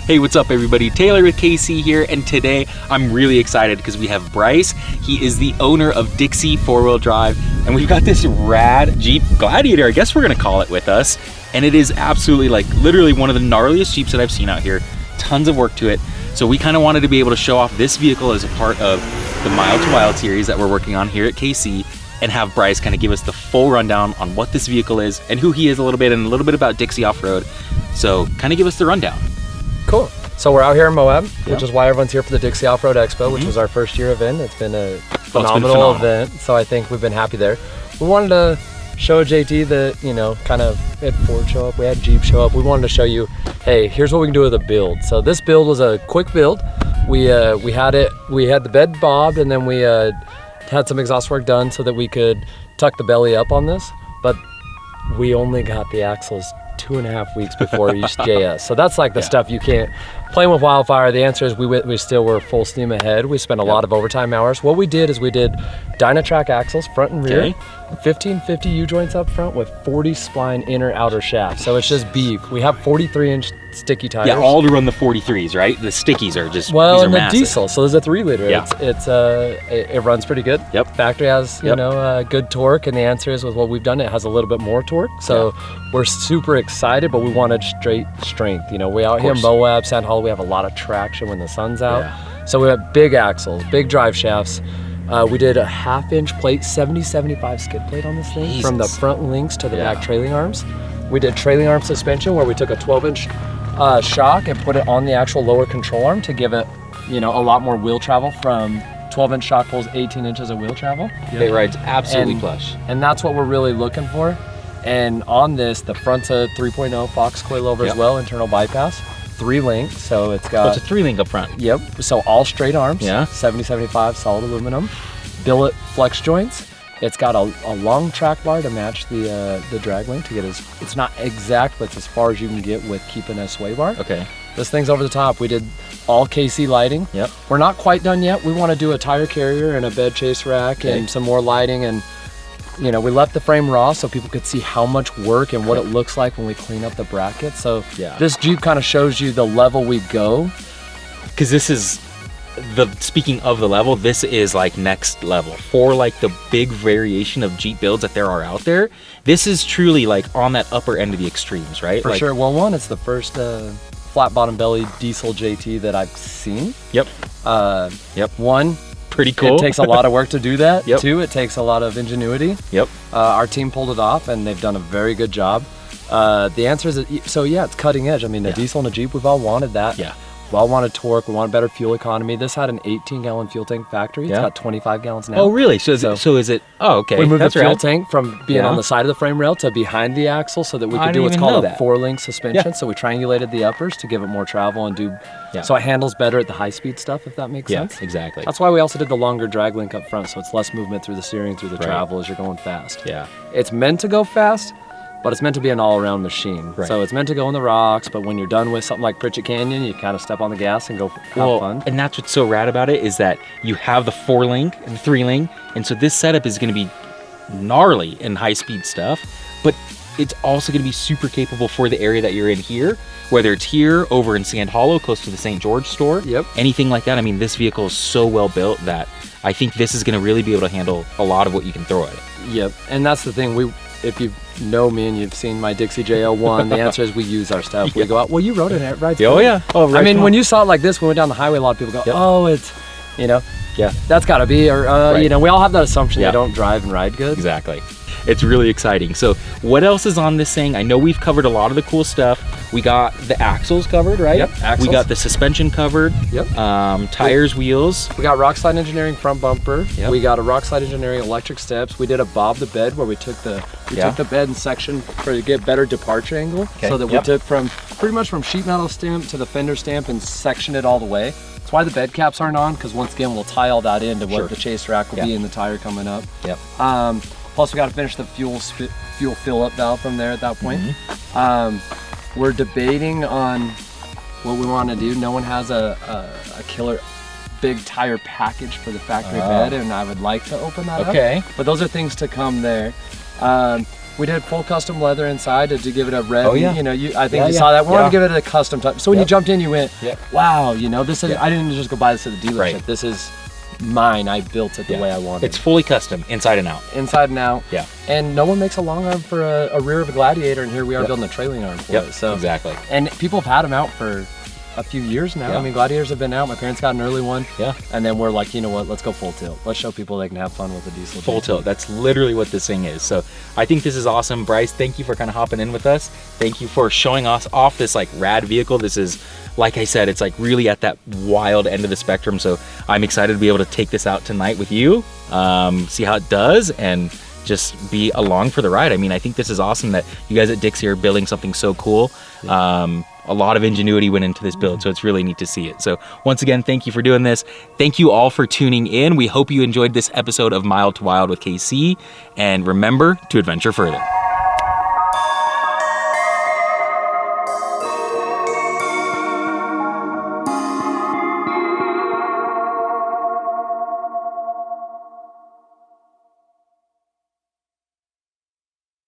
Hey, what's up everybody? Taylor with KC here, and today I'm really excited because we have Bryce. He is the owner of Dixie 4-wheel drive, and we've got this rad Jeep Gladiator, I guess we're gonna call it, with us. And it is absolutely, like, literally one of the gnarliest Jeeps that I've seen out here. Tons of work to it. So we kind of wanted to be able to show off this vehicle as a part of the Mild to Wild series that we're working on here at KC, and have Bryce kind of give us the full rundown on what this vehicle is and who he is a little bit, and a little bit about Dixie off-road. So kind of give us the rundown. Cool. So we're out here in Moab, which is why everyone's here for the Dixie Off-Road Expo, which was our first year event. It's been a phenomenal event, so I think we've been happy there. We wanted to show JT that, you know, kind of, we had Ford show up, we had Jeep show up. We wanted to show you, hey, here's what we can do with a build. So this build was a quick build. We had the bed bobbed, and then we had some exhaust work done so that we could tuck the belly up on this, but we only got the axles 2.5 weeks before each JS. So that's like the stuff you can't. Playing with wildfire, the answer is we still were full steam ahead. We spent a lot of overtime hours. What we did is we did Dynatrac axles, front and rear, 1550 U-joints up front with 40 spline inner outer shaft. So it's just beef. We have 43-inch sticky tires. Yeah, all to run the 43s, right? The stickies are just, well, these are and the massive. diesel, so there's a 3-liter. Yeah. It runs pretty good. Yep. Factory has, you know, good torque, and the answer is with what we've done, it has a little bit more torque. So we're super excited, but we wanted straight strength. You know, we out here in Moab, Sand Hollow, we have a lot of traction when the sun's out. Yeah. So we have big axles, big drive shafts. We did a 1/2-inch plate, 70-75 skid plate on this thing, from the front links to the back trailing arms. We did trailing arm suspension where we took a 12-inch shock and put it on the actual lower control arm to give it, you know, a lot more wheel travel. From 12-inch shock pulls 18 inches of wheel travel. It rides absolutely plush. And that's what we're really looking for. And on this, the front's a 3.0 Fox coilover as well, internal bypass. 3-link, so it's got... Oh, it's a 3-link up front. Yep, so all straight arms. Yeah. 70-75 solid aluminum. Billet flex joints. It's got a long track bar to match the drag link to get it's not exact, but it's as far as you can get with keeping a sway bar. Okay. This thing's over the top. We did all KC lighting. Yep. We're not quite done yet. We want to do a tire carrier and a bed chase rack and some more lighting, and you know, we left the frame raw so people could see how much work and what it looks like when we clean up the brackets. So this Jeep kind of shows you the level we go. Because this is, speaking of the level, this is like next level. For like the big variation of Jeep builds that there are out there, this is truly like on that upper end of the extremes, right? For sure. Well, one, it's the first flat bottom belly diesel JT that I've seen. Yep. One, pretty cool. It takes a lot of work to do that. Two, it takes a lot of ingenuity. Our team pulled it off, and they've done a very good job. The answer is, so yeah, it's cutting edge. I mean, the diesel and the Jeep, we've all wanted that. We all wanted torque, we want better fuel economy. This had an 18-gallon fuel tank factory. It's got 25 gallons now. Oh, really? So is it, oh, okay. We moved the fuel tank from being on the side of the frame rail to behind the axle so that we could do what's called a 4-link suspension. So we triangulated the uppers to give it more travel and do, so it handles better at the high-speed stuff, if that makes sense. Exactly. That's why we also did the longer drag link up front, so it's less movement through the steering, through the travel as you're going fast. It's meant to go fast, but it's meant to be an all-around machine. So it's meant to go in the rocks, but when you're done with something like Pritchett Canyon, you kind of step on the gas and go have fun. And that's what's so rad about it, is that you have the 4-link and the 3-link, and so this setup is going to be gnarly in high-speed stuff, but it's also going to be super capable for the area that you're in here, whether it's here, over in Sand Hollow, close to the St. George store, anything like that. I mean, this vehicle is so well built that I think this is going to really be able to handle a lot of what you can throw at it. And that's the thing. If you know me and you've seen my Dixie JL1, the answer is we use our stuff. We go out, well, you rode it, right? Oh, yeah. Oh, right. I mean, when you saw it like this, when we went down the highway, a lot of people go, oh, it's, you know, that's got to be, or, you know, we all have that assumption they don't drive and ride good. Exactly. It's really exciting. So what else is on this thing? I know we've covered a lot of the cool stuff. We got the axles covered, right? Axles. We got the suspension covered. Tires, wheels. We got Rockslide Engineering front bumper. We got a Rockslide Engineering electric steps. We did a bob the bed where we took the bed in section to get better departure angle. So that we took from pretty much from sheet metal stamp to the fender stamp and sectioned it all the way. That's why the bed caps aren't on, because once again we'll tie all that into what the chase rack will be in the tire coming up. Plus we got to finish the fuel fill up valve from there at that point. We're debating on what we want to do. No one has a killer big tire package for the factory bed, and I would like to open that up. But those are things to come there. We did full custom leather inside to give it a red. Oh, yeah. You know, I think you saw that. We wanted to give it a custom touch. So when you jumped in, you went, Yep. wow, you know, this is. I didn't just go buy this at the dealership. Right. This is mine. I built it the way I wanted. It's fully custom, inside and out. Inside and out. Yeah. And no one makes a long arm for a rear of a Gladiator, and here we are building a trailing arm for it. So exactly. And people have had them out for a few years now. Yeah. I mean, Gladiators have been out. My parents got an early one. Yeah. And then we're like, you know what? Let's go full tilt. Let's show people they can have fun with a diesel. Full tilt. That's literally what this thing is. So I think this is awesome. Bryce, thank you for kind of hopping in with us. Thank you for showing us off this like rad vehicle. This is, like I said, it's like really at that wild end of the spectrum. So I'm excited to be able to take this out tonight with you, see how it does, and just be along for the ride. I mean, I think this is awesome that you guys at Dixie are building something so cool. A lot of ingenuity went into this build, so it's really neat to see it. So once again, thank you for doing this. Thank you all for tuning in. We hope you enjoyed this episode of Mild to Wild with KC, and remember to adventure further.